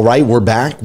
All right, we're back.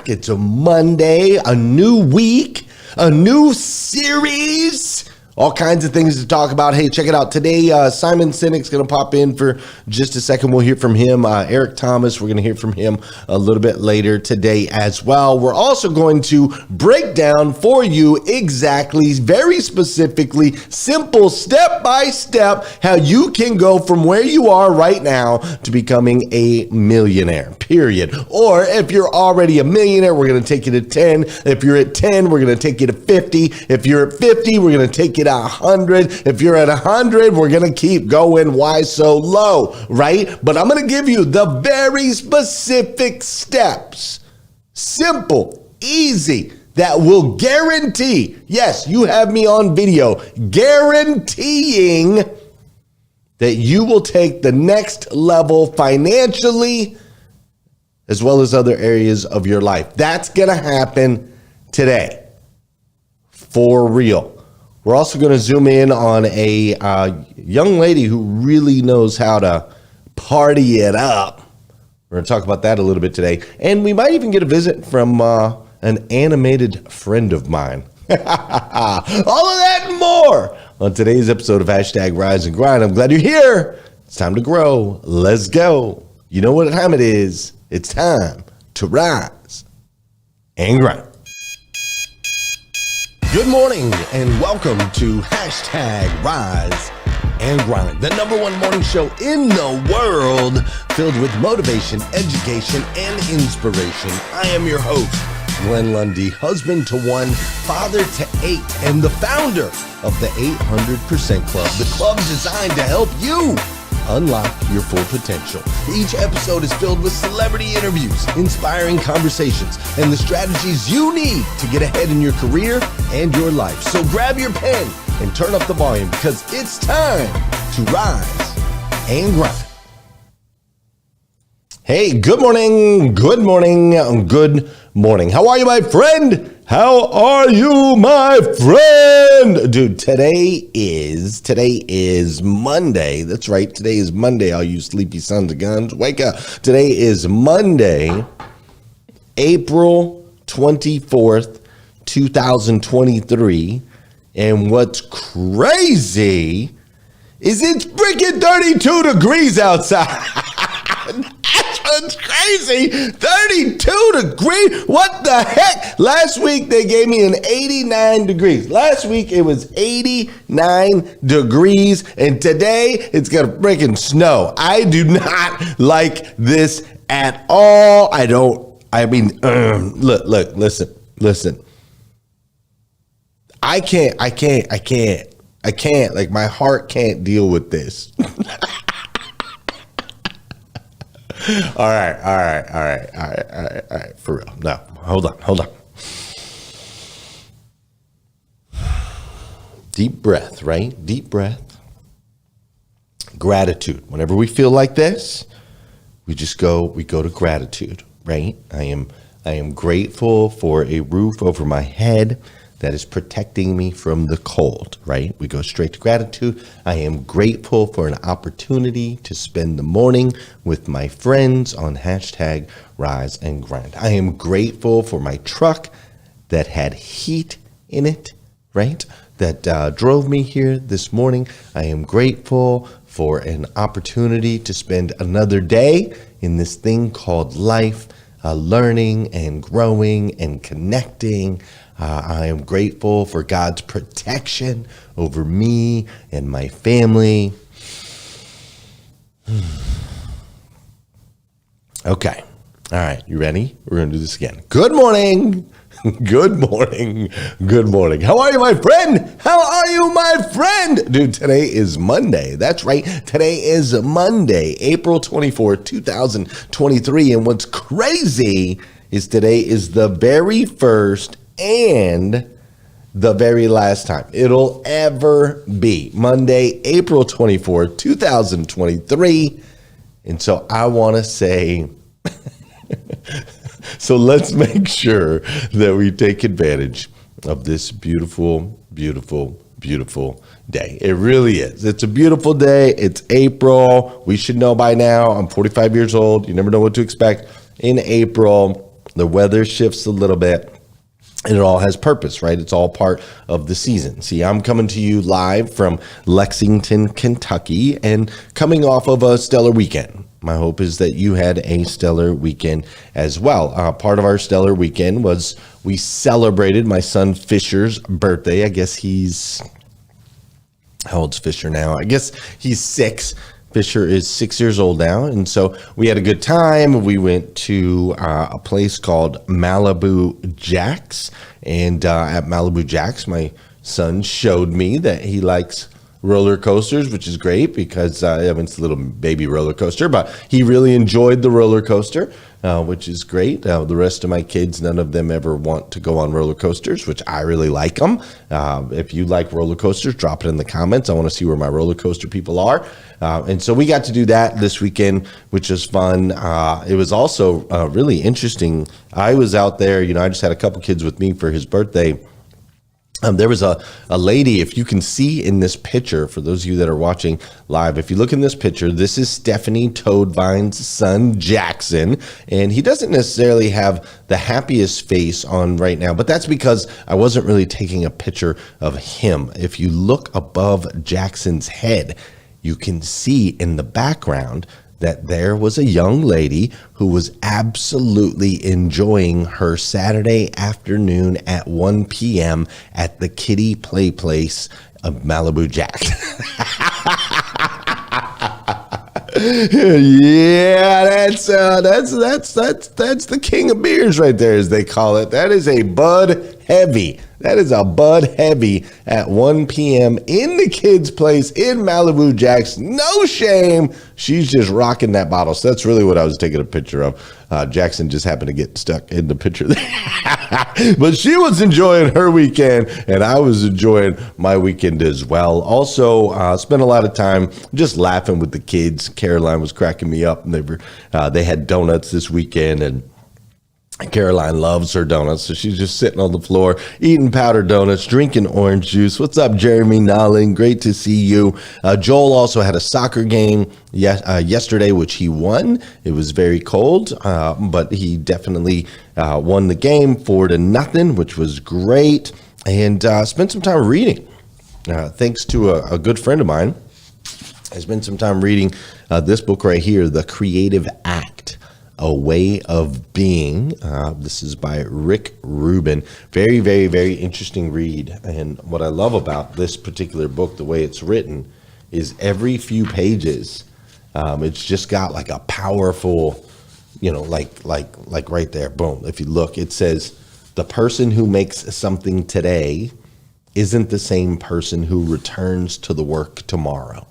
It's a Monday, a new week, a new series, all kinds of things to talk about. Hey, check it out. Today, Simon Sinek's going to pop in for just a second. We'll hear from him. Eric Thomas, we're going to hear from him a little bit later today as well. We're also going to break down for you exactly, very specifically, simple, step by step, how you can go from where you are right now to becoming a millionaire, period. Or if you're already a millionaire, we're going to take you to 10. If you're at 10, we're going to take you to 50. If you're at 50, we're going to take you to 100. If you're at 100, we're going to keep going. Why so low, right? But I'm going to give you the very specific steps. Simple, easy, that will guarantee, yes, you have me on video, guaranteeing that you will take the next level financially as well as other areas of your life. That's going to happen today. For real. We're also going to zoom in on a young lady who really knows how to party it up. We're going to talk about that a little bit today. And we might even get a visit from an animated friend of mine. All of that and more on today's episode of Hashtag Rise and Grind. I'm glad you're here. It's time to grow. Let's go. You know what time it is. It's time to rise and grind. Good morning and welcome to Hashtag Rise and Grind, the #1 morning show in the world filled with motivation, education, and inspiration. I am your host, Glenn Lundy, husband to 1, father to 8, and the founder of the 800% Club, the club designed to help you unlock your full potential. Each episode is filled with celebrity interviews, inspiring conversations, and the strategies you need to get ahead in your career and your life. So grab your pen and turn up the volume because it's time to rise and grind. Hey, good morning, good morning, good morning. How are you, my friend? How are you, my friend? Dude, today is Monday. That's right. Today is Monday. All you sleepy sons of guns, wake up. Today is Monday, April 24th, 2023. And what's crazy is it's freaking 32 degrees outside. That's crazy. 32 degrees. What the heck? Last week they gave me an 89 degrees. Last week it was 89 degrees. And today it's going to freaking snow. I do not like this at all. Look, listen. I can't. Like, my heart can't deal with this. All right. For real. No, hold on. Deep breath, right? Deep breath. Gratitude. Whenever we feel like this, we go to gratitude, right? I am grateful for a roof over my head that is protecting me from the cold, right? We go straight to gratitude. I am grateful for an opportunity to spend the morning with my friends on Hashtag Rise and Grind. I am grateful for my truck that had heat in it, right? That drove me here this morning. I am grateful for an opportunity to spend another day in this thing called life, learning and growing and connecting. I am grateful for God's protection over me and my family. Okay. All right. You ready? We're going to do this again. Good morning. Good morning. Good morning. How are you, my friend? How are you, my friend? Dude, today is Monday. That's right. Today is Monday, April 24th, 2023. And what's crazy is today is the very first and the very last time it'll ever be Monday, April 24th, 2023. And so I want to say, so let's make sure that we take advantage of this beautiful, beautiful, beautiful day. It really is. It's a beautiful day. It's April. We should know by now. I'm 45 years old. You never know what to expect. in April. The weather shifts a little bit. And it all has purpose, right? It's all part of the season. See, I'm coming to you live from Lexington, Kentucky, and coming off of a stellar weekend. My hope is that you had a stellar weekend as well. Part of our stellar weekend was we celebrated my son Fisher's birthday. I guess how old's Fisher now? I guess he's 6. Fisher is 6 years old now, and so we had a good time. We went to a place called Malibu Jack's, and at Malibu Jack's, my son showed me that he likes roller coasters, which is great because it's a little baby roller coaster, but he really enjoyed the roller coaster, which is great. The rest of my kids, none of them ever want to go on roller coasters, which I really like them. If you like roller coasters, drop it in the comments. I want to see where my roller coaster people are. And so we got to do that this weekend, which was fun. It was also really interesting. I was out there, I just had a couple kids with me for his birthday. There was a lady, if you can see in this picture, for those of you that are watching live, if you look in this picture, this is Stephanie Toadvine's son, Jackson, and he doesn't necessarily have the happiest face on right now, but that's because I wasn't really taking a picture of him. If you look above Jackson's head, you can see in the background that there was a young lady who was absolutely enjoying her Saturday afternoon at 1 p.m. at the Kiddie Play Place of Malibu Jack. Yeah, that's the king of beers right there, as they call it. That is a Bud Heavy. That is a Bud Heavy at 1 p.m. in the kids' place in Malibu Jack's. No shame. She's just rocking that bottle. So that's really what I was taking a picture of. Jackson just happened to get stuck in the picture there. But she was enjoying her weekend, and I was enjoying my weekend as well. Also, spent a lot of time just laughing with the kids. Caroline was cracking me up, and they had donuts this weekend, and Caroline loves her donuts, so she's just sitting on the floor, eating powdered donuts, drinking orange juice. What's up, Jeremy Nolling? Great to see you. Joel also had a soccer game yesterday, which he won. It was very cold, but he definitely won the game 4-0, which was great, and spent some time reading. Thanks to a good friend of mine, I spent some time reading this book right here, The Creative Act, A Way of Being. This is by Rick Rubin. Very, very, very interesting read. And what I love about this particular book, the way it's written, is every few pages, it's just got like a powerful, like right there, boom. If you look, it says, the person who makes something today isn't the same person who returns to the work tomorrow.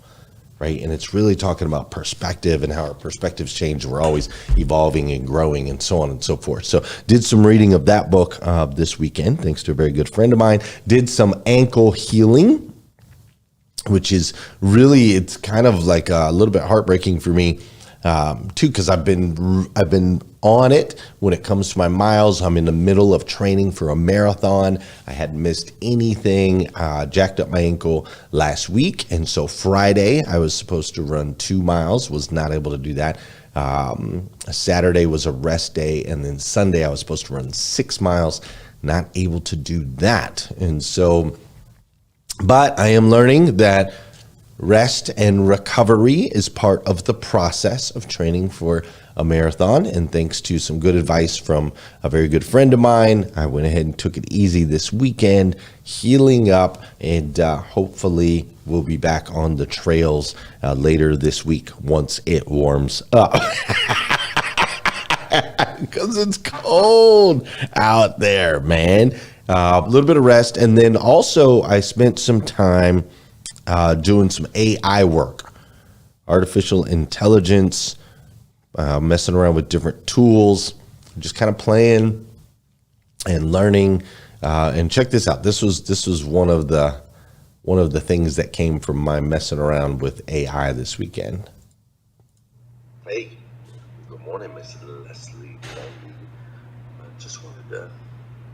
Right. And it's really talking about perspective and how our perspectives change. We're always evolving and growing and so on and so forth. So did some reading of that book this weekend, thanks to a very good friend of mine. Did some ankle healing, which is really, it's kind of like a little bit heartbreaking for me too, because I've been on it when it comes to my miles. I'm in the middle of training for a marathon. I hadn't missed anything, jacked up my ankle last week. And so Friday, I was supposed to run 2 miles, was not able to do that. Saturday was a rest day. And then Sunday, I was supposed to run 6 miles, not able to do that. And so, but I am learning that rest and recovery is part of the process of training for a marathon. And thanks to some good advice from a very good friend of mine, I went ahead and took it easy this weekend, healing up, and hopefully we'll be back on the trails later this week once it warms up. Because it's cold out there, man. A little bit of rest. And then also I spent some time doing some AI work, artificial intelligence, messing around with different tools, just kind of playing and learning. And check this out. This was one of the things that came from my messing around with AI this weekend. Hey, good morning, Miss Leslie. I just wanted to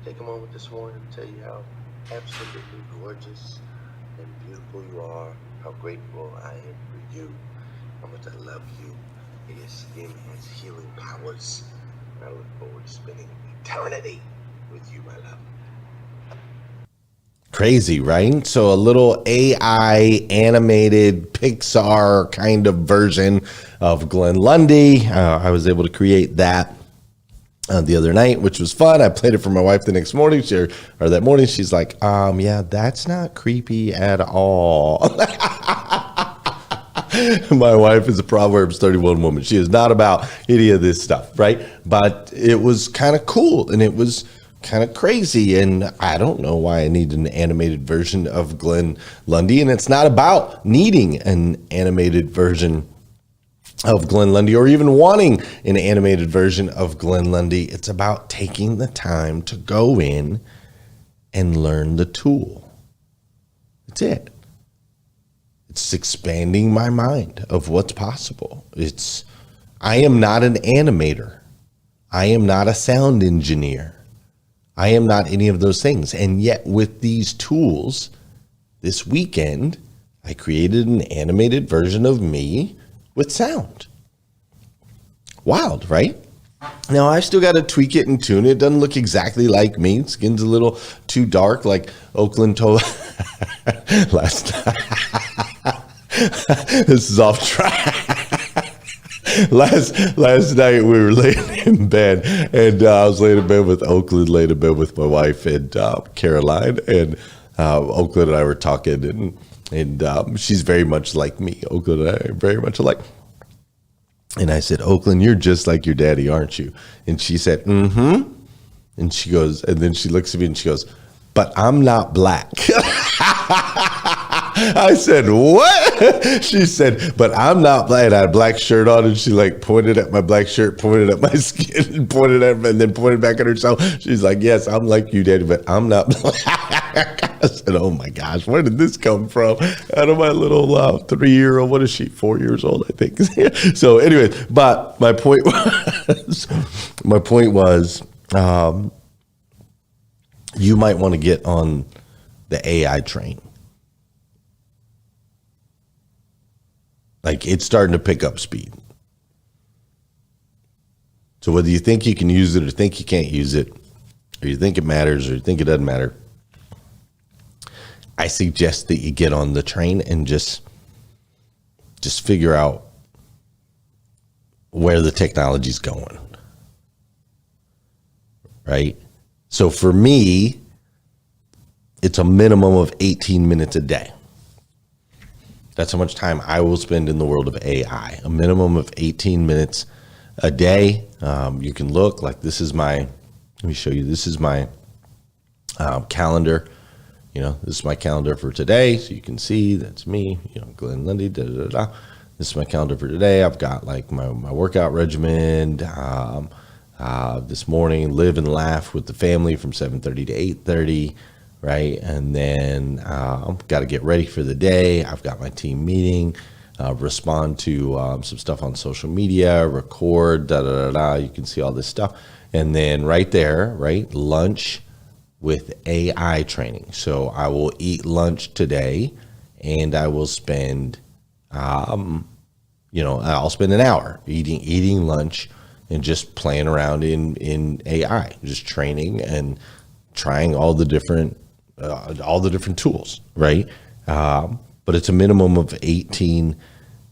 take a moment this morning to tell you how absolutely gorgeous and beautiful you are, how grateful I am for you, how much I love you. Yes, it has healing powers. I look forward to spending eternity with you, my love. Crazy, right? So a little AI animated Pixar kind of version of Glenn Lundy. I was able to create that the other night, which was fun. I played it for my wife the next morning. That morning, she's like, yeah, that's not creepy at all. My wife is a Proverbs 31 woman. She is not about any of this stuff, right? But it was kind of cool and it was kind of crazy. And I don't know why I need an animated version of Glenn Lundy. And it's not about needing an animated version of Glenn Lundy or even wanting an animated version of Glenn Lundy. It's about taking the time to go in and learn the tool. That's it. It's expanding my mind of what's possible. I am not an animator. I am not a sound engineer. I am not any of those things. And yet with these tools, this weekend, I created an animated version of me with sound. Wild, right? Now, I've still got to tweak it and tune it. It doesn't look exactly like me. Skin's a little too dark, like Oakland told last night. This is off track. Last night we were laying in bed, and I was laying in bed with Oakland, laying in bed with my wife and Caroline, and Oakland and I were talking, and she's very much like me. Oakland and I are very much alike. And I said, Oakland, you're just like your daddy, aren't you? And she said, mm-hmm. And she goes, and then she looks at me and she goes, but I'm not black. I said, what? She said, but I'm not black. And I had a black shirt on, and she like pointed at my black shirt, pointed at my skin, and pointed at me, and then pointed back at herself. She's like, yes, I'm like you, Daddy, but I'm not black. I said, oh my gosh, where did this come from? Out of my little 3-year-old, what is she, 4 years old, I think. So anyways, but my point was, you might want to get on the AI train. Like, it's starting to pick up speed. So whether you think you can use it or think you can't use it, or you think it matters or you think it doesn't matter, I suggest that you get on the train and just figure out where the technology's going. Right? So for me, it's a minimum of 18 minutes a day. That's how much time I will spend in the world of AI. A minimum of 18 minutes a day. You can look like this is let me show you. This is my calendar. This is my calendar for today. So you can see that's me, Glenn Lundy, da, da, da, da. This is my calendar for today. I've got like my workout regimen. This morning, live and laugh with the family from 7:30 to 8:30. Right. And then I've got to get ready for the day. I've got my team meeting, respond to some stuff on social media, record, da, da, da, da. You can see all this stuff. And then right there, right, lunch with AI training. So I will eat lunch today and I will spend, I'll spend an hour eating lunch and just playing around in AI, just training and trying all the different tools, right? But it's a minimum of 18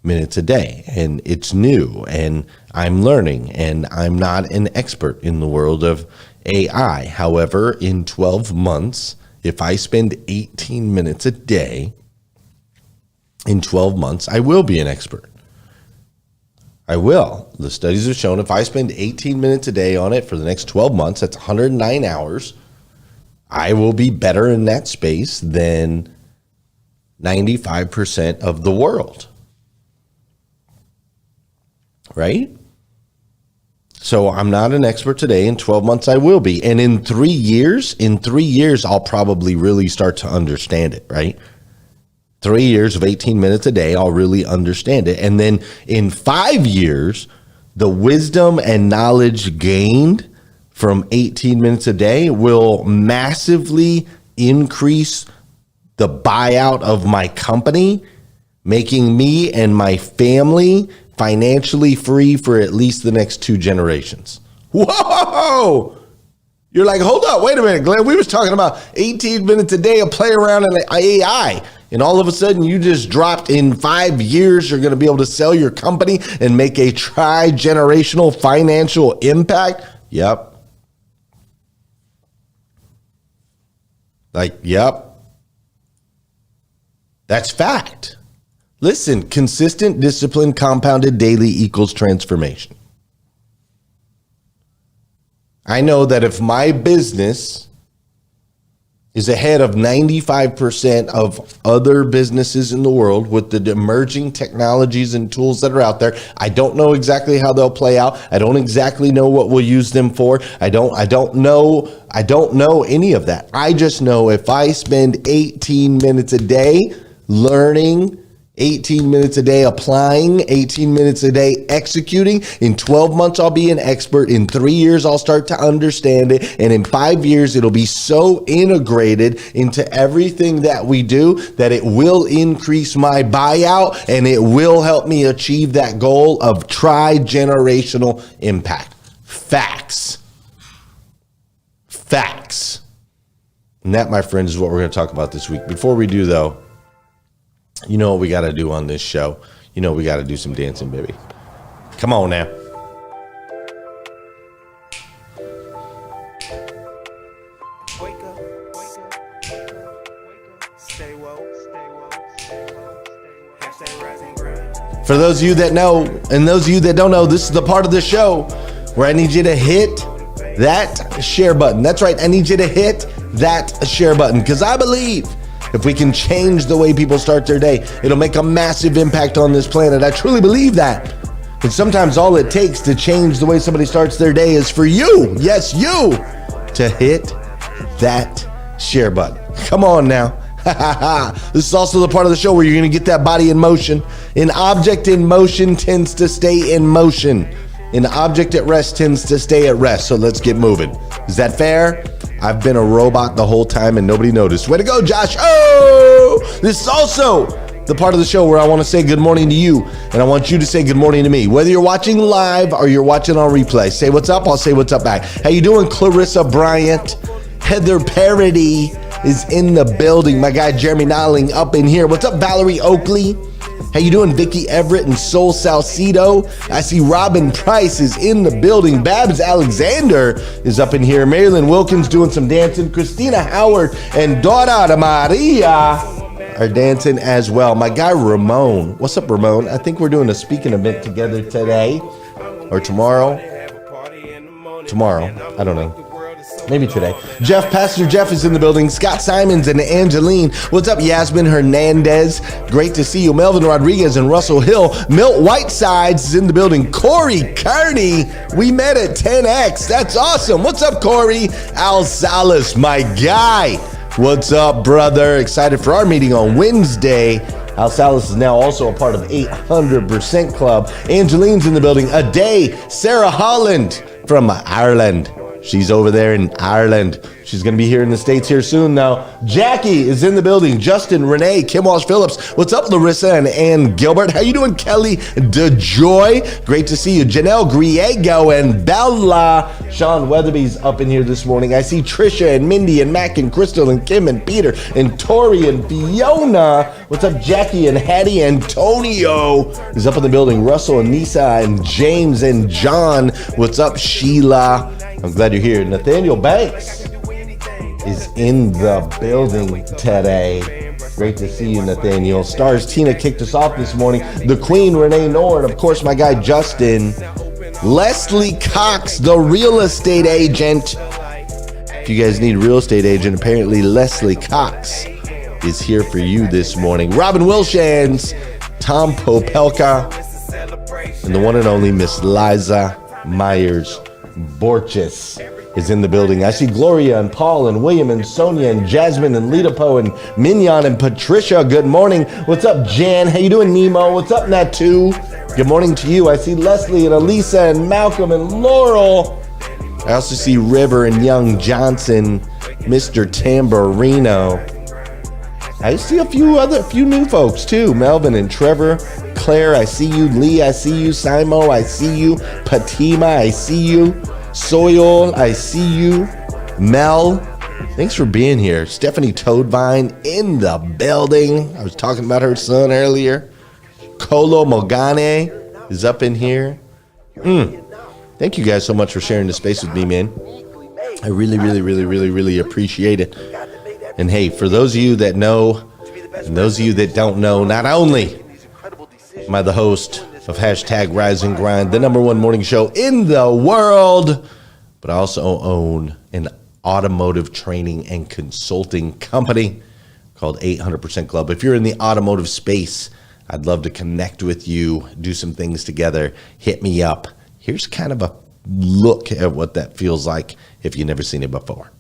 minutes a day, and it's new, and I'm learning, and I'm not an expert in the world of AI. However, in 12 months, if I spend 18 minutes a day, in 12 months, I will be an expert. I will. The studies have shown if I spend 18 minutes a day on it for the next 12 months, that's 109 hours, I will be better in that space than 95% of the world. Right? So I'm not an expert today. In 12 months, I will be. And in 3 years, I'll probably really start to understand it, right? 3 years of 18 minutes a day, I'll really understand it. And then in 5 years, the wisdom and knowledge gained from 18 minutes a day will massively increase the buyout of my company, making me and my family financially free for at least the next 2 generations. Whoa! You're like, hold up, wait a minute, Glenn. We was talking about 18 minutes a day of play around in AI. And all of a sudden you just dropped in 5 years, you're going to be able to sell your company and make a tri-generational financial impact. Yep. Yep. That's fact. Listen, consistent discipline compounded daily equals transformation. I know that if my business is ahead of 95% of other businesses in the world with the emerging technologies and tools that are out there, I don't know exactly how they'll play out. I don't exactly know what we'll use them for. I don't know any of that. I just know if I spend 18 minutes a day learning, 18 minutes a day applying, 18 minutes a day executing, in 12 months, I'll be an expert. In 3 years, I'll start to understand it. And in 5 years, it'll be so integrated into everything that we do that it will increase my buyout and it will help me achieve that goal of tri-generational impact. Facts. Facts. And that, my friends, is what we're going to talk about this week. Before we do, though, you know what we got to do on this show? You know we got to do some dancing, baby. Come on now. Wake up, wake up, wake up, wake up. Stay woke, stay woke, stay woke, stay woke. Rise and grind. For those of you that know, and those of you that don't know, this is the part of the show where I need you to hit that share button. That's right. I need you to hit that share button because I believe if we can change the way people start their day, it'll make a massive impact on this planet. I truly believe that. And sometimes all it takes to change the way somebody starts their day is for you, yes, you, to hit that share button. Come on now. This is also the part of the show where you're going to get that body in motion. An object in motion tends to stay in motion. An object at rest tends to stay at rest. So let's get moving. Is that fair? I've been a robot the whole time and nobody noticed. Way to go, Josh. Oh, this is also the part of the show where I want to say good morning to you and I want you to say good morning to me. Whether you're watching live or you're watching on replay, say what's up, I'll say what's up back. How you doing, Clarissa Bryant? Heather Parody is in the building. My guy Jeremy Nolling up in here. What's up, Valerie Oakley? How you doing, Vicky Everett and Sol Salcido? I see Robin Price is in the building. Babs Alexander is up in here. Marilyn Wilkins doing some dancing. Christina Howard and Dora Maria are dancing as well. My guy Ramon. What's up, Ramon? I think we're doing a speaking event together today or tomorrow. Tomorrow. I don't know. Maybe today. Pastor Jeff is in the building. Scott Simons and Angeline. What's up, Yasmin Hernandez? Great to see you. Melvin Rodriguez and Russell Hill. Milt Whitesides is in the building. Corey Kearney. We met at 10X. That's awesome. What's up, Corey? Al Salas, my guy. What's up, brother? Excited for our meeting on Wednesday. Al Salas is now also a part of 800% Club. Angeline's in the building. A day. Sarah Holland from Ireland. She's over there in Ireland. She's going to be here in the States here soon now. Jackie is in the building. Justin, Renee, Kim Walsh Phillips. What's up, Larissa and Ann Gilbert? How you doing, Kelly DeJoy? Great to see you. Janelle Griego and Bella. Sean Weatherby's up in here this morning. I see Trisha and Mindy and Mac and Crystal and Kim and Peter and Tori and Fiona. What's up, Jackie and Hattie? Antonio is up in the building. Russell and Nisa and James and John. What's up, Sheila? I'm glad you're here. Nathaniel Banks is in the building today. Great to see you, Nathaniel. Stars Tina kicked us off this morning. The Queen, Renee Noor, and of course my guy Justin. Leslie Cox, the real estate agent. If you guys need a real estate agent, apparently Leslie Cox is here for you this morning. Robin Wilshans, Tom Popelka, and the one and only Miss Liza Myers Borges is in the building. I see Gloria and Paul and William and Sonia and Jasmine and Lita Poe and Mignon and Patricia. Good morning. What's up, Jan? How you doing, Nemo? What's up, Natu? Good morning to you. I see Leslie and Elisa and Malcolm and Laurel. I also see River and Young Johnson, Mr. Tamburino. I see a few new folks too. Melvin and Trevor. Claire, I see you. Lee, I see you. Simo, I see you. Patima, I see you. Soil, I see you. Mel, thanks for being here. Stephanie Toadvine in the building. I was talking about her son earlier. Kolo Mogane is up in here. Thank you guys so much for sharing the space with me, man. I really appreciate it. And hey, for those of you that know, and those of you that don't know, not only am I the host of hashtag Rise and Grind, the #1 morning show in the world, but I also own an automotive training and consulting company called 800% Club. If you're in the automotive space, I'd love to connect with you, do some things together. Hit me up. Here's kind of a look at what that feels like if you've never seen it before.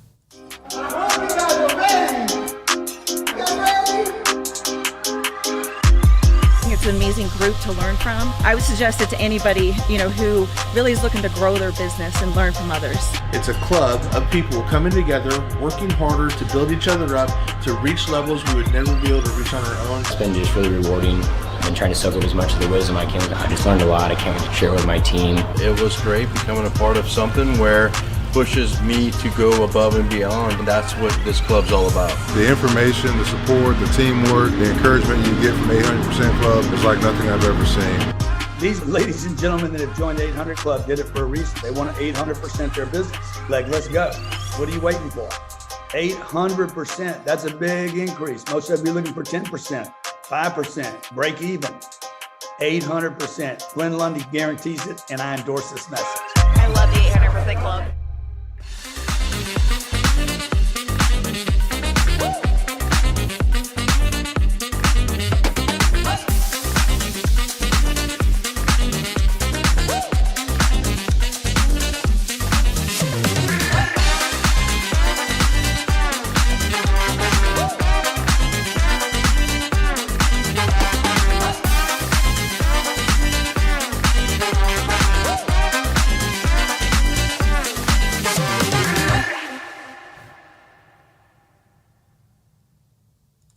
It's an amazing group to learn from. I would suggest it to anybody, who really is looking to grow their business and learn from others. It's a club of people coming together, working harder to build each other up, to reach levels we would never be able to reach on our own. It's been just really rewarding. I've been trying to soak up as much of the wisdom I can. I just learned a lot. I can't wait to share with my team. It was great becoming a part of something where pushes me to go above and beyond. And that's what this club's all about. The information, the support, the teamwork, the encouragement you get from 800% Club is like nothing I've ever seen. These ladies and gentlemen that have joined the 800 Club did it for a reason. They want to 800% their business. Like, let's go. What are you waiting for? 800%. That's a big increase. Most of you be looking for 10%, 5%, break even. 800%. Glenn Lundy guarantees it, and I endorse this message. I love the 800% Club.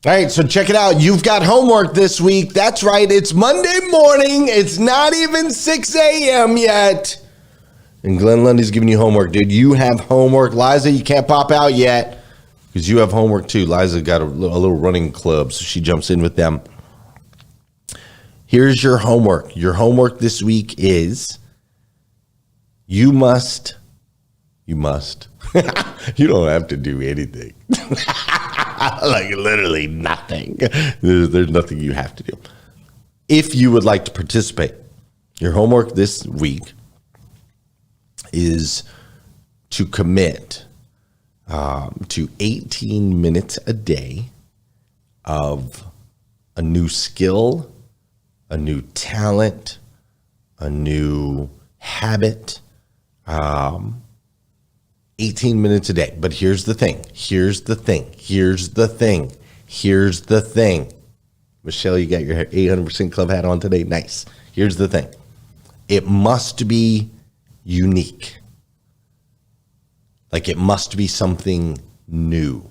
All right, so check it out. You've got homework this week. That's right. It's Monday morning. It's not even 6 a.m. yet. And Glenn Lundy's giving you homework, dude. You have homework. Liza, you can't pop out yet because you have homework too. Liza got a little running club, so she jumps in with them. Here's your homework. Your homework this week is you must. You don't have to do anything. Like literally nothing. There's nothing you have to do. If you would like to participate, your homework this week is to commit to 18 minutes a day of a new skill, a new talent, a new habit, 18 minutes a day. But here's the thing. Michelle, you got your 800% Club hat on today. Nice. Here's the thing. It must be unique. Like it must be something new.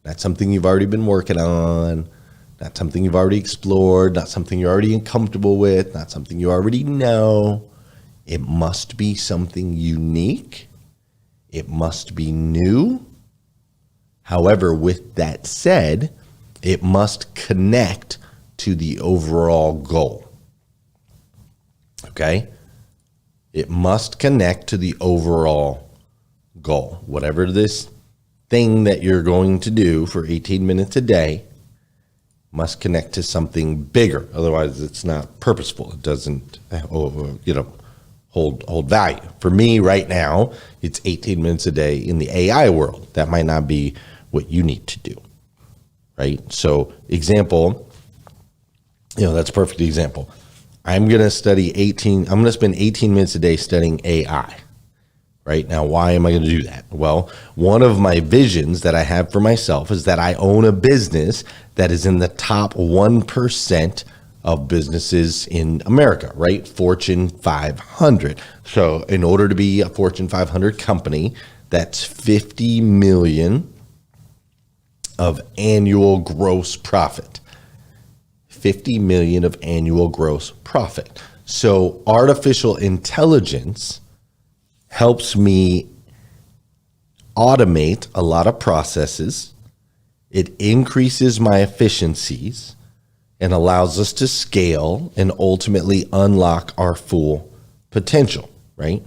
Not something you've already been working on. Not something you've already explored. Not something you're already comfortable with. Not something you already know. It must be something unique. It must be new. However, with that said, it must connect to the overall goal. Okay? It must connect to the overall goal. Whatever this thing that you're going to do for 18 minutes a day must connect to something bigger. Otherwise, it's not purposeful. It doesn't, hold value. For me right now, it's 18 minutes a day in the AI world. That might not be what you need to do, right? So example, that's a perfect example. I'm going to spend 18 minutes a day studying AI, right? Now, why am I going to do that? Well, one of my visions that I have for myself is that I own a business that is in the top 1% of businesses in America, right? Fortune 500. So in order to be a Fortune 500 company, that's 50 million of annual gross profit. 50 million of annual gross profit. So artificial intelligence helps me automate a lot of processes. It increases my efficiencies and allows us to scale and ultimately unlock our full potential, right?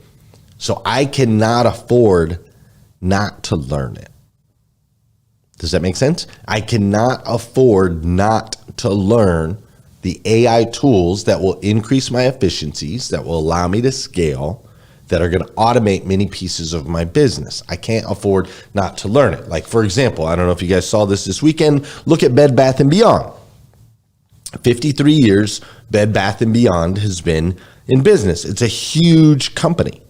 So I cannot afford not to learn it. Does that make sense? I cannot afford not to learn the AI tools that will increase my efficiencies, that will allow me to scale, that are going to automate many pieces of my business. I can't afford not to learn it. Like, for example, I don't know if you guys saw this weekend, look at Bed Bath & Beyond. 53 years, Bed Bath & Beyond has been in business. It's a huge company,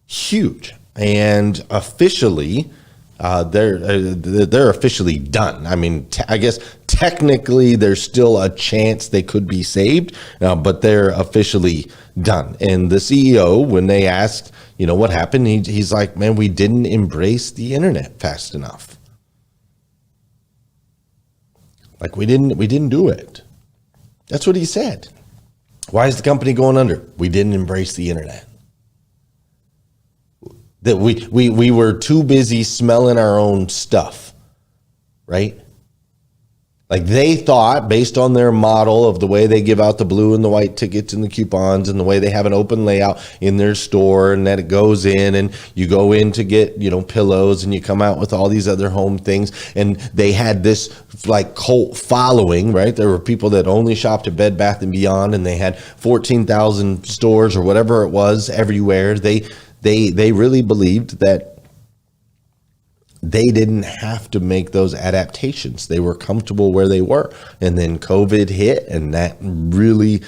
huge. And officially, they're officially done. I mean, I guess technically there's still a chance they could be saved, but they're officially done. And the CEO, when they asked, what happened, he's like, man, we didn't embrace the internet fast enough. Like we didn't do it. That's what he said. Why is the company going under? We didn't embrace the internet. That we were too busy smelling our own stuff, right? Like they thought, based on their model of the way they give out the blue and the white tickets and the coupons and the way they have an open layout in their store, and that it goes in and you go in to get, pillows, and you come out with all these other home things. And they had this like cult following, right? There were people that only shopped at Bed Bath & Beyond, and they had 14,000 stores or whatever it was everywhere. They really believed that they didn't have to make those adaptations. They were comfortable where they were. And then COVID hit, and that really,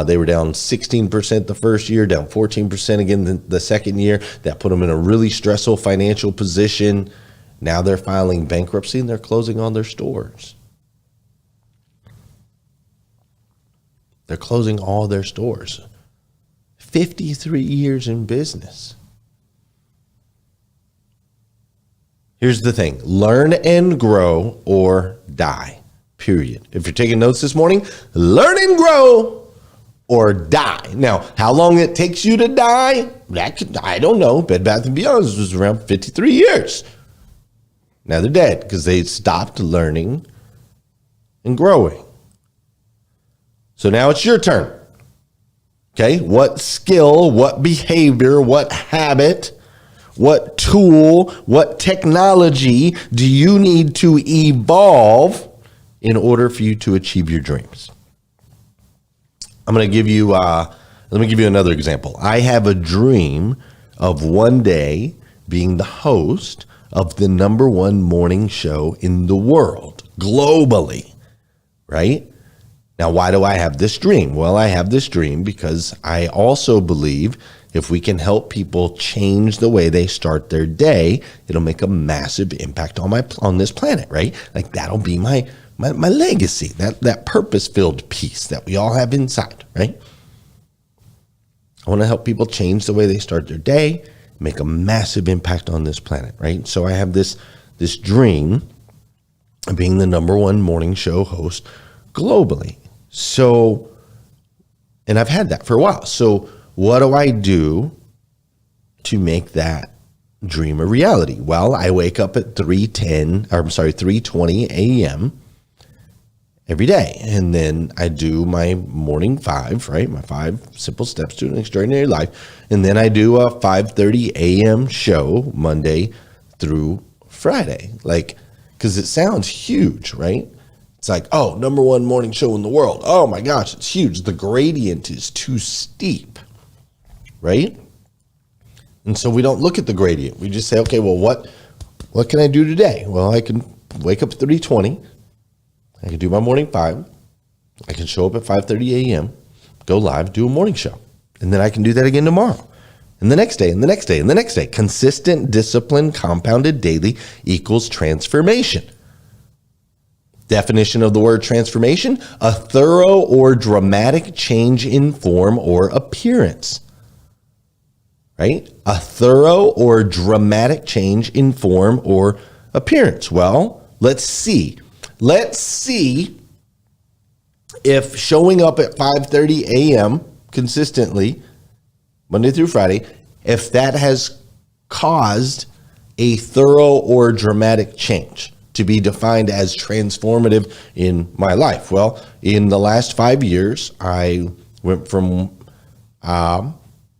they were down 16% the first year, down 14% again the second year. That put them in a really stressful financial position. Now they're filing bankruptcy and they're closing all their stores. They're closing all their stores. 53 years in business. Here's the thing, learn and grow or die, period. If you're taking notes this morning, learn and grow or die. Now, how long it takes you to die, I don't know. Bed Bath & Beyond was around 53 years. Now they're dead because they stopped learning and growing. So now it's your turn. Okay, what skill, what behavior, what habit, what tool, what technology do you need to evolve in order for you to achieve your dreams? I'm going to give you, let me give you another example. I have a dream of one day being the host of the #1 morning show in the world, globally, right? Now, why do I have this dream? Well, I have this dream because I also believe if we can help people change the way they start their day, it'll make a massive impact on this planet, right? Like that'll be my legacy, that purpose-filled piece that we all have inside, right? I want to help people change the way they start their day, make a massive impact on this planet, right? So I have this dream of being the #1 morning show host globally. So, and I've had that for a while. So what do I do to make that dream a reality? Well, I wake up at 3:20 a.m. every day. And then I do my morning 5, right? My 5 simple steps to an extraordinary life. And then I do a 5:30 a.m. show Monday through Friday. Like, because it sounds huge, right? It's like, oh, #1 morning show in the world. Oh my gosh, it's huge. The gradient is too steep, right? And so we don't look at the gradient. We just say, okay, well, what can I do today? Well, I can wake up at 3:20. I can do my morning 5. I can show up at 5:30 a.m., go live, do a morning show. And then I can do that again tomorrow. And the next day, and the next day, and the next day. Consistent discipline compounded daily equals transformation. Definition of the word transformation: a thorough or dramatic change in form or appearance. Right? A thorough or dramatic change in form or appearance. Well, let's see. Let's see if showing up at 5:30 a.m. consistently, Monday through Friday, if that has caused a thorough or dramatic change to be defined as transformative in my life. Well, in the last 5 years, I went from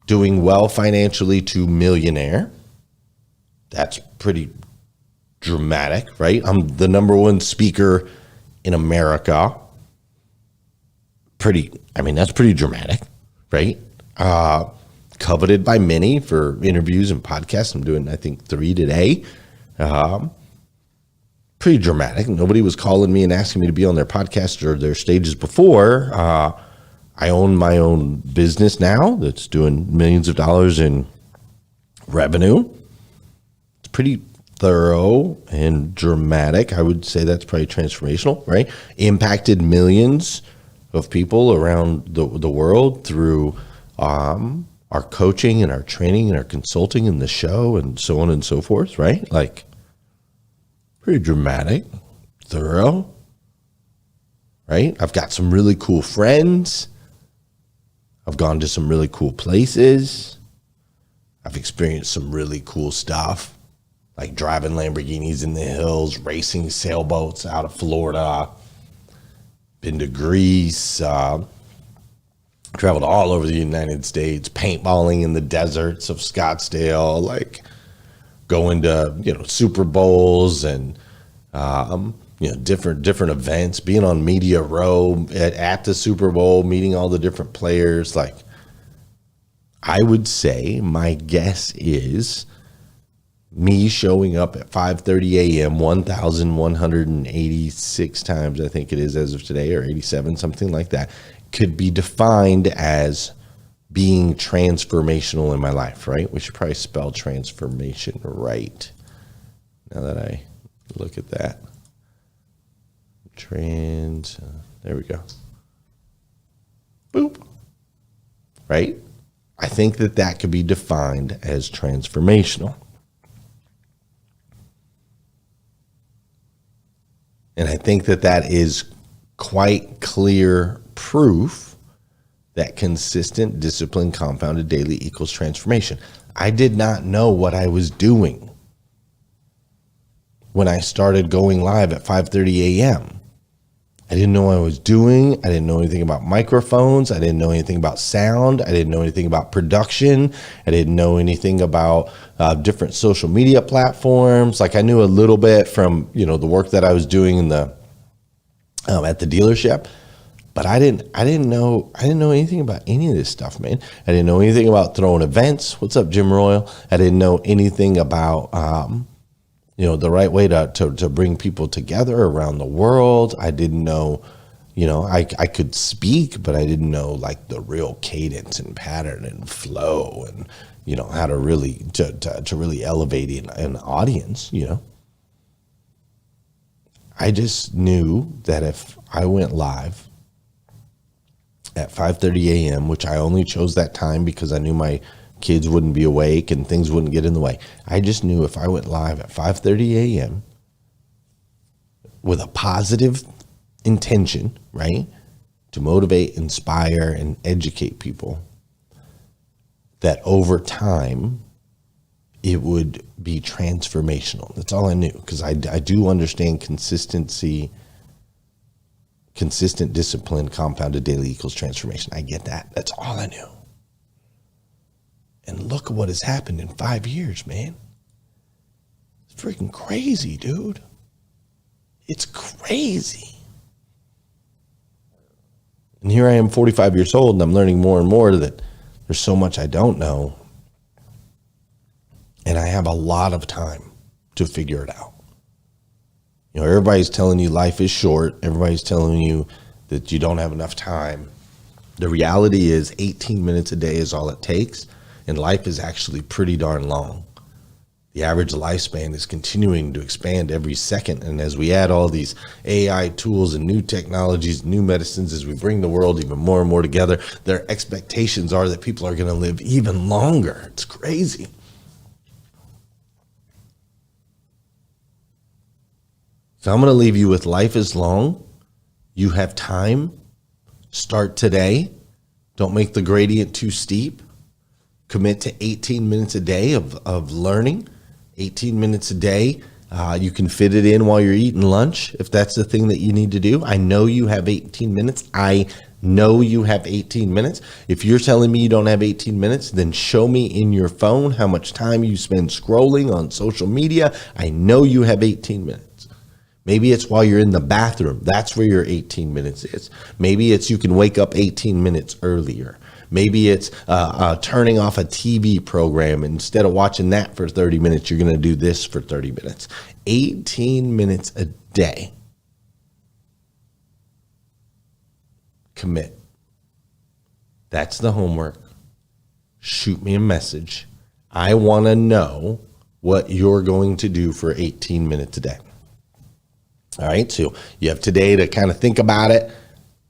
doing well financially to millionaire. That's pretty dramatic, right? I'm the number one speaker in America. That's pretty dramatic, right? Coveted by many for interviews and podcasts. I'm doing, I think, 3 today. Pretty dramatic. Nobody was calling me and asking me to be on their podcast or their stages before. I own my own business now that's doing millions of dollars in revenue. It's pretty thorough and dramatic. I would say that's probably transformational, right? Impacted millions of people around the world through our coaching and our training and our consulting and the show and so on and so forth, right? Like, pretty dramatic, thorough, right? I've got some really cool friends. I've gone to some really cool places. I've experienced some really cool stuff, like driving Lamborghinis in the hills, racing sailboats out of Florida, been to Greece, traveled all over the United States, paintballing in the deserts of Scottsdale, like going to, Super Bowls and, different events, being on Media Row at the Super Bowl, meeting all the different players. Like, I would say my guess is me showing up at 5:30 a.m. 1,186 times, I think it is as of today, or 87, something like that, could be defined as being transformational in my life, right? We should probably spell transformation right. Now that I look at that. There we go. Boop. Right? I think that could be defined as transformational. And I think that is quite clear proof that consistent discipline compounded daily equals transformation. I did not know what I was doing when I started going live at 5:30 a.m. I didn't know what I was doing. I didn't know anything about microphones. I didn't know anything about sound. I didn't know anything about production. I didn't know anything about different social media platforms. Like, I knew a little bit from, the work that I was doing in the at the dealership, but I didn't know anything about any of this stuff, man. I didn't know anything about throwing events. What's up, Jim Royal? I didn't know anything about the right way to bring people together around the world. I didn't know, I could speak, but I didn't know like the real cadence and pattern and flow and, how to really, to really elevate an audience, I just knew that if I went live at 5:30 a.m., which I only chose that time because I knew my kids wouldn't be awake and things wouldn't get in the way. I just knew if I went live at 5:30 a.m. with a positive intention, right, to motivate, inspire, and educate people, that over time it would be transformational. That's all I knew, because I do understand consistency, consistent discipline compounded daily equals transformation. I get that. That's all I knew. And look at what has happened in 5 years, man. It's freaking crazy, dude. It's crazy. And here I am, 45 years old, and I'm learning more and more that there's so much I don't know. And I have a lot of time to figure it out. Everybody's telling you life is short. Everybody's telling you that you don't have enough time. The reality is 18 minutes a day is all it takes. And life is actually pretty darn long. The average lifespan is continuing to expand every second. And as we add all these AI tools and new technologies, new medicines, as we bring the world even more and more together, their expectations are that people are going to live even longer. It's crazy. So I'm going to leave you with life is long. You have time. Start today. Don't make the gradient too steep. commit to 18 minutes a day of learning, 18 minutes a day. You can fit it in while you're eating lunch if that's the thing that you need to do. I know you have 18 minutes. I know you have 18 minutes. If you're telling me you don't have 18 minutes, then show me in your phone how much time you spend scrolling on social media. I know you have 18 minutes. Maybe it's while you're in the bathroom. That's where your 18 minutes is. Maybe it's you can wake up 18 minutes earlier. Maybe it's turning off a TV program. Instead of watching that for 30 minutes, you're going to do this for 30 minutes. 18 minutes a day. Commit. That's the homework. Shoot me a message. I want to know what you're going to do for 18 minutes a day. All right, so you have today to kind of think about it,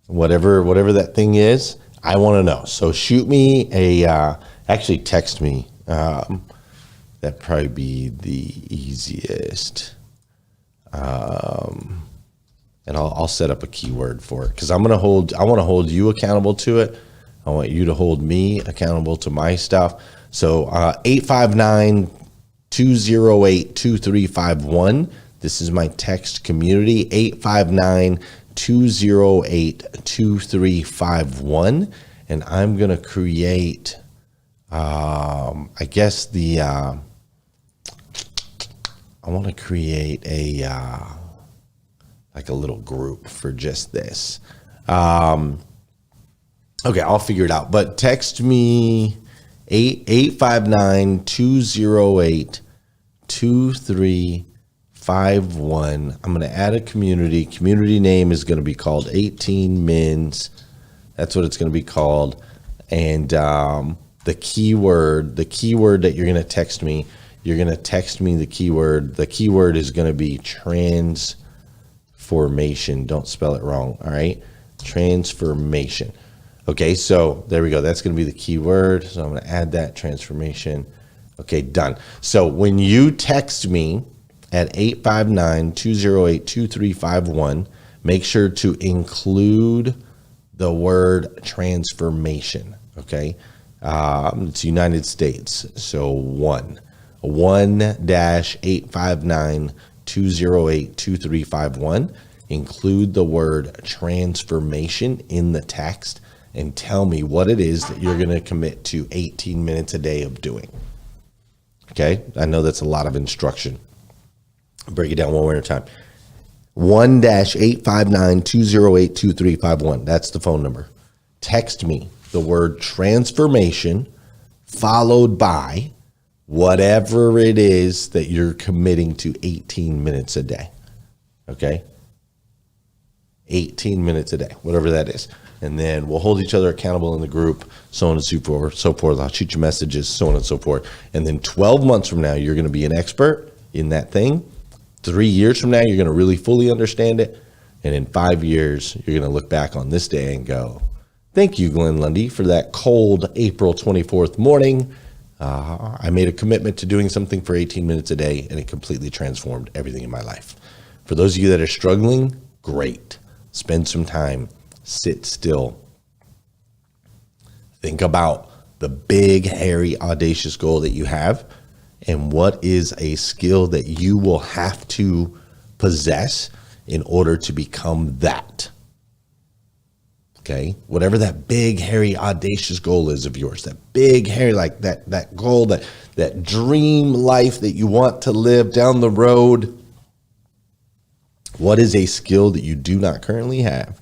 whatever that thing is. I want to know. So shoot me actually text me. That'd probably be the easiest. And I'll set up a keyword for it because I want to hold you accountable to it. I want you to hold me accountable to my stuff. So 859-208-2351. This is my text community, 859-208-2351. And I'm going to create, I want to create like a little group for just this. Okay, I'll figure it out. But text me 859-208-2351. I'm going to add a community. Community name is going to be called 18 Mins. That's what it's going to be called. And the keyword that you're going to text me, you're going to text me the keyword. The keyword is going to be transformation. Don't spell it wrong. All right. Transformation. Okay. So there we go. That's going to be the keyword. So I'm going to add that, transformation. Okay. Done. So when you text me at 859-208-2351, make sure to include the word transformation. Okay. It's United States. So 1-859-208-2351. Include the word transformation in the text and tell me what it is that you're going to commit to 18 minutes a day of doing. Okay. I know that's a lot of instruction. I'll break it down one more time. 1-859-208-2351. That's the phone number. Text me the word transformation followed by whatever it is that you're committing to 18 minutes a day. Okay? 18 minutes a day, whatever that is. And then we'll hold each other accountable in the group, so on and so forth. I'll shoot you messages, so on and so forth. And then 12 months from now, you're going to be an expert in that thing. 3 years from now, you're going to really fully understand it. And in 5 years, you're going to look back on this day and go, thank you, Glenn Lundy, for that cold April 24th morning. I made a commitment to doing something for 18 minutes a day, and it completely transformed everything in my life. For those of you that are struggling, great. Spend some time. Sit still. Think about the big, hairy, audacious goal that you have. And what is a skill that you will have to possess in order to become that? Okay, whatever that big, hairy, audacious goal is of yours, that big, hairy, like that goal, that dream life that you want to live down the road. What is a skill that you do not currently have,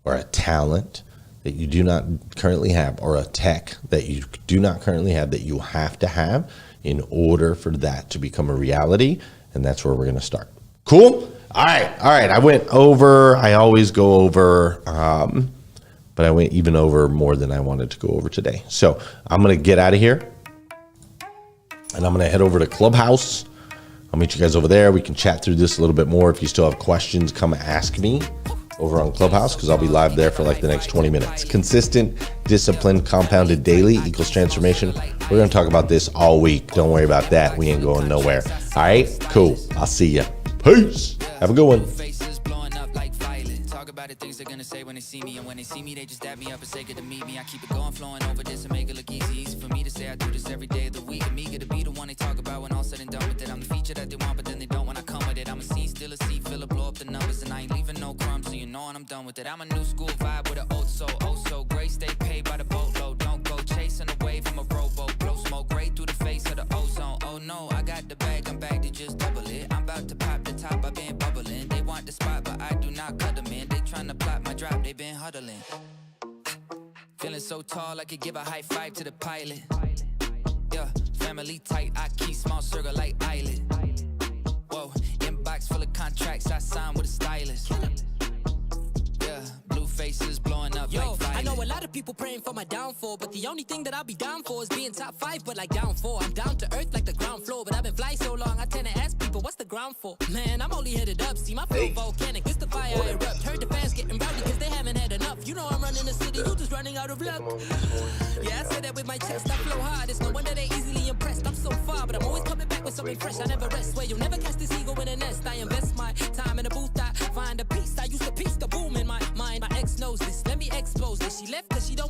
or a talent that you do not currently have, or a tech that you do not currently have that you have to have in order for that to become a reality? And that's where we're going to start. Cool. All right. I went over. I always go over, but I went even over more than I wanted to go over today. So I'm going to get out of here, and I'm going to head over to Clubhouse. I'll meet you guys over there. We can chat through this a little bit more. If you still have questions, come ask me over on Clubhouse, because I'll be live there for like the next 20 minutes. Consistent, disciplined, compounded daily equals transformation. We're going to talk about this all week. Don't worry about that. We ain't going nowhere. All right, cool. I'll see you. Peace. Have a good one. about the things they're gonna say when they see me. And when they see me, they just dab me up and say good to meet me. I keep it going, flowing over this and make it look easy. Easy for me to say I do this every day of the week. I'm eager to be the one they talk about when all said and done with it. I'm the feature that they want, but then they don't when I come with it. I'm a scene, still a seat, filler, blow up the numbers. And I ain't leaving no crumbs, so you know when I'm done with it. I'm a new school vibe with an old soul, oh so great. Stay paid by the boatload, don't go chasing a wave from a rowboat. Blow smoke right through the face of the ozone. Oh no, I got the bag, I'm back to just double it. I'm about to pop the top, I've been bubbling. They want the spot, but I do not cut them in. They tryna plot my drop, they been huddling. Feeling so tall, I could give a high five to the pilot. Yeah, family tight, I keep small circle like islet. Whoa, inbox full of contracts, I signed with a stylist. Yeah, blue faces blowing up like violet. I know a lot of people praying for my downfall, but the only thing that I'll be down for is being top 5, but like down 4. I'm down to earth like the ground floor, but I've been flying so long, I tend to ask people, what's the ground for? Man, I'm only headed up, see my flow volcanic, it's the fire I erupt. Heard the fans getting rowdy cause they haven't had enough. You know I'm running the city, you just running out of luck. Yeah, I say that with my chest, I flow hard, it's no wonder they easily impressed. I'm so far, but I'm always coming back with something fresh. I never rest, where you'll never catch this ego in a nest. I invest my time in a booth, I find a piece. I used to piece the boom in my mind. My ex knows this, let me expose this. She left cause she don't